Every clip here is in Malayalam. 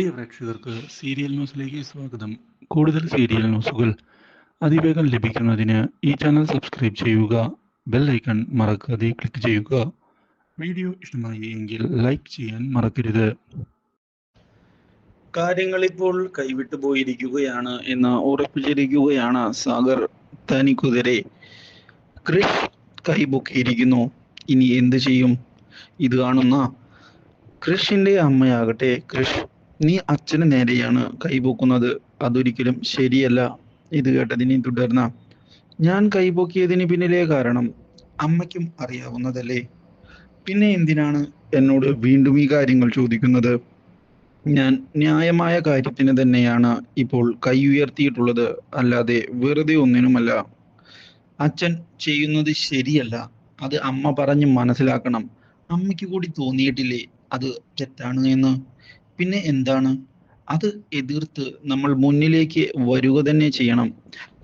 പ്രിയ പ്രേക്ഷകർക്ക് സീരിയൽ ന്യൂസിലേക്ക് സ്വാഗതം. കൂടുതൽ സീരിയൽ ന്യൂസുകൾ അതിവേഗം ലഭിക്കുന്നതിന് ഈ ചാനൽ സബ്സ്ക്രൈബ് ചെയ്യുക. ബെൽ ഐക്കൺ മറക്കാതെ ക്ലിക്ക് ചെയ്യുക. വീഡിയോ ഇഷ്ടമായി എങ്കിൽ ലൈക്ക് ചെയ്യാൻ മറക്കരുത്. കാര്യങ്ങൾ ഇപ്പോൾ കൈവിട്ടു പോയിരിക്കുകയാണ് എന്ന് ഉറപ്പിച്ചിരിക്കുകയാണ് സാഗർ. തനിക്കുതിരെ ക്രിഷ് കൈപൊക്കിയിരിക്കുന്നു. ഇനി എന്ത് ചെയ്യും? ഇത് കാണുന്ന ക്രിഷിന്റെ അമ്മയാകട്ടെ, ക്രിഷ്, നീ അച്ഛന് നേരെയാണ് കൈപൊക്കുന്നത്, അതൊരിക്കലും ശരിയല്ല. ഇത് കേട്ടതിനെ തുടർന്ന്, ഞാൻ കൈപൊക്കിയതിന് പിന്നിലെ കാരണം അമ്മയ്ക്കും അറിയാവുന്നതല്ലേ, പിന്നെ എന്തിനാണ് എന്നോട് വീണ്ടും ഈ കാര്യങ്ങൾ ചോദിക്കുന്നത്? ഞാൻ ന്യായമായ കാര്യത്തിന് തന്നെയാണ് ഇപ്പോൾ കൈ ഉയർത്തിയിട്ടുള്ളത്, അല്ലാതെ വെറുതെ ഒന്നിനുമല്ല. അച്ഛൻ ചെയ്യുന്നത് ശരിയല്ല, അത് അമ്മ പറഞ്ഞ് മനസ്സിലാക്കണം. അമ്മയ്ക്ക് കൂടി തോന്നിയിട്ടില്ലേ അത് തെറ്റാണ് എന്ന്? പിന്നെ എന്താണ്? അത് എതിർത്ത് നമ്മൾ മുന്നിലേക്ക് വരിക തന്നെ ചെയ്യണം.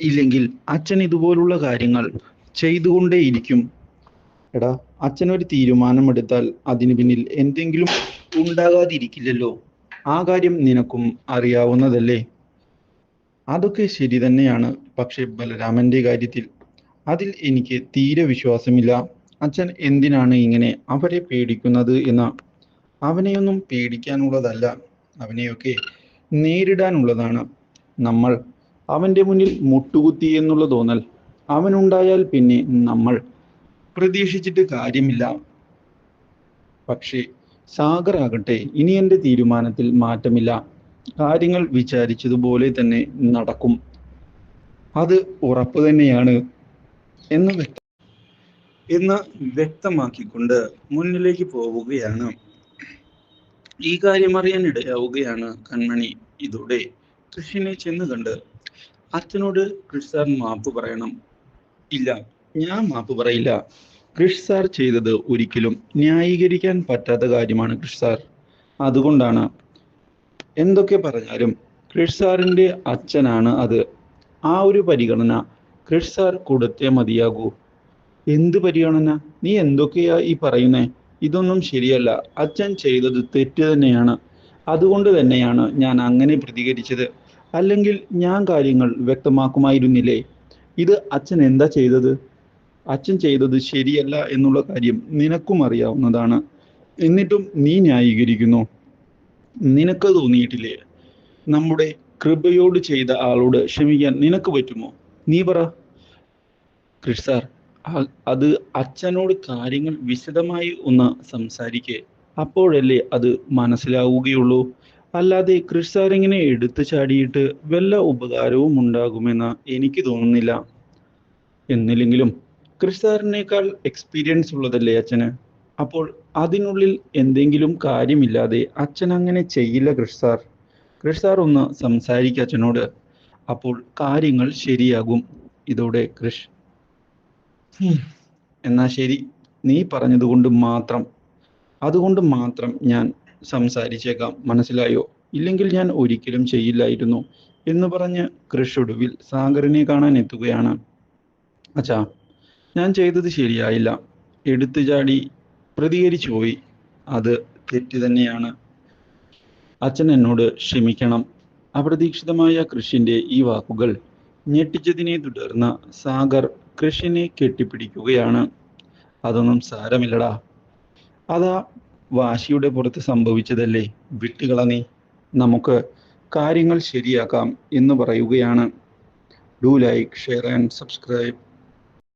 ഇല്ലെങ്കിൽ അച്ഛൻ ഇതുപോലുള്ള കാര്യങ്ങൾ ചെയ്തുകൊണ്ടേയിരിക്കും. എടാ, അച്ഛൻ ഒരു തീരുമാനമെടുത്താൽ അതിന് പിന്നിൽ എന്തെങ്കിലും ഉണ്ടാകാതിരിക്കില്ലല്ലോ. ആ കാര്യം നിനക്കും അറിയാവുന്നതല്ലേ. അതൊക്കെ ശരി തന്നെയാണ്, പക്ഷെ ബലരാമന്റെ കാര്യത്തിൽ അതിൽ എനിക്ക് തീരെ വിശ്വാസമില്ല. അച്ഛൻ എന്തിനാണ് ഇങ്ങനെ അവരെ പേടിക്കുന്നത് എന്ന്? അവനെയൊന്നും പേടിക്കാനുള്ളതല്ല, അവനെയൊക്കെ നേരിടാനുള്ളതാണ്. നമ്മൾ അവന്റെ മുന്നിൽ മുട്ടുകുത്തി എന്നുള്ള തോന്നൽ അവനുണ്ടായാൽ പിന്നെ നമ്മൾ പ്രതീക്ഷിച്ചിട്ട് കാര്യമില്ല. പക്ഷേ സാഗർ ആകട്ടെ, ഇനി എൻ്റെ തീരുമാനത്തിൽ മാറ്റമില്ല. കാര്യങ്ങൾ വിചാരിച്ചതുപോലെ തന്നെ നടക്കും, അത് ഉറപ്പ് തന്നെയാണ് എന്ന് വ്യക്തമാക്കിക്കൊണ്ട് മുന്നിലേക്ക് പോവുകയാണ്. ഈ കാര്യം അറിയാൻ ഇടയാവുകയാണ് കൺമണി. ഇതോടെ കൃഷിനെ ചെന്ന് കണ്ട്, അച്ഛനോട് കൃഷ് സാർ മാപ്പ് പറയണം. ഇല്ല, ഞാൻ മാപ്പ് പറയില്ല. കൃഷ് സാർ ചെയ്തത് ഒരിക്കലും ന്യായീകരിക്കാൻ പറ്റാത്ത കാര്യമാണ് കൃഷ് സാർ. അതുകൊണ്ടാണ് എന്തൊക്കെ പറഞ്ഞാലും കൃഷ് സാറിന്റെ അച്ഛനാണ് അത്. ആ ഒരു പരിഗണന കൃഷ് സാർ കൊടുത്തേ മതിയാകൂ. എന്ത് പരിഗണന? നീ എന്തൊക്കെയാ ഈ പറയുന്നേ? ഇതൊന്നും ശരിയല്ല. അച്ഛൻ ചെയ്തത് തെറ്റ് തന്നെയാണ്. അതുകൊണ്ട് തന്നെയാണ് ഞാൻ അങ്ങനെ പ്രതികരിച്ചത്. അല്ലെങ്കിൽ ഞാൻ കാര്യങ്ങൾ വ്യക്തമാക്കുമായിരുന്നില്ലേ? ഇത് അച്ഛൻ എന്താ ചെയ്തത്? അച്ഛൻ ചെയ്തത് ശരിയല്ല എന്നുള്ള കാര്യം നിനക്കും അറിയാവുന്നതാണ്. എന്നിട്ടും നീ ന്യായീകരിക്കുന്നു. നിനക്ക് തോന്നിയിട്ടില്ലേ നമ്മുടെ കൃപയോട് ചെയ്ത ആളോട് ക്ഷമിക്കാൻ നിനക്ക് പറ്റുമോ? നീ പറ കൃഷ് സാർ. അത് അച്ഛനോട് കാര്യങ്ങൾ വിശദമായി ഒന്ന് സംസാരിക്കേ, അപ്പോഴല്ലേ അത് മനസ്സിലാവുകയുള്ളൂ. അല്ലാതെ കൃഷ് സാർ ഇങ്ങനെ എടുത്തു ചാടിയിട്ട് വല്ല ഉപകാരവും ഉണ്ടാകുമെന്ന് എനിക്ക് തോന്നുന്നില്ല. എന്നില്ലെങ്കിലും കൃഷ് സാറിനേക്കാൾ എക്സ്പീരിയൻസ് ഉള്ളതല്ലേ അച്ഛന്. അപ്പോൾ അതിനുള്ളിൽ എന്തെങ്കിലും കാര്യമില്ലാതെ അച്ഛൻ അങ്ങനെ ചെയ്യില്ല കൃഷ് സാർ. കൃഷ് സാർ ഒന്ന് സംസാരിക്കുക അച്ഛനോട്, അപ്പോൾ കാര്യങ്ങൾ ശരിയാകും. ഇതോടെ കൃഷ്, എന്നാ ശരി, നീ അതുകൊണ്ട് മാത്രം ഞാൻ സംസാരിച്ചേക്കാം, മനസ്സിലായോ? ഇല്ലെങ്കിൽ ഞാൻ ഒരിക്കലും ചെയ്യില്ലായിരുന്നു എന്ന് പറഞ്ഞ് കൃഷ് ഒടുവിൽ സാഗറിനെ കാണാൻ എത്തുകയാണ്. അച്ഛാ, ഞാൻ ചെയ്തത് ശരിയായില്ല, എടുത്തു ചാടി പ്രതികരിച്ചു പോയി, അത് തെറ്റ് തന്നെയാണ്. അച്ഛൻ എന്നോട് ക്ഷമിക്കണം. അപ്രതീക്ഷിതമായ കൃഷിന്റെ ഈ വാക്കുകൾ ഞെട്ടിച്ചതിനെ തുടർന്ന് സാഗർ കൃഷിനെ കെട്ടിപ്പിടിക്കുകയാണ്. അതൊന്നും സാരമില്ലടാ, അതാ വാശിയുടെ പുറത്ത് സംഭവിച്ചതല്ലേ, വിട്ടുകള നീ, നമുക്ക് കാര്യങ്ങൾ ശരിയാക്കാം എന്ന് പറയുകയാണ്. Do like, share and subscribe.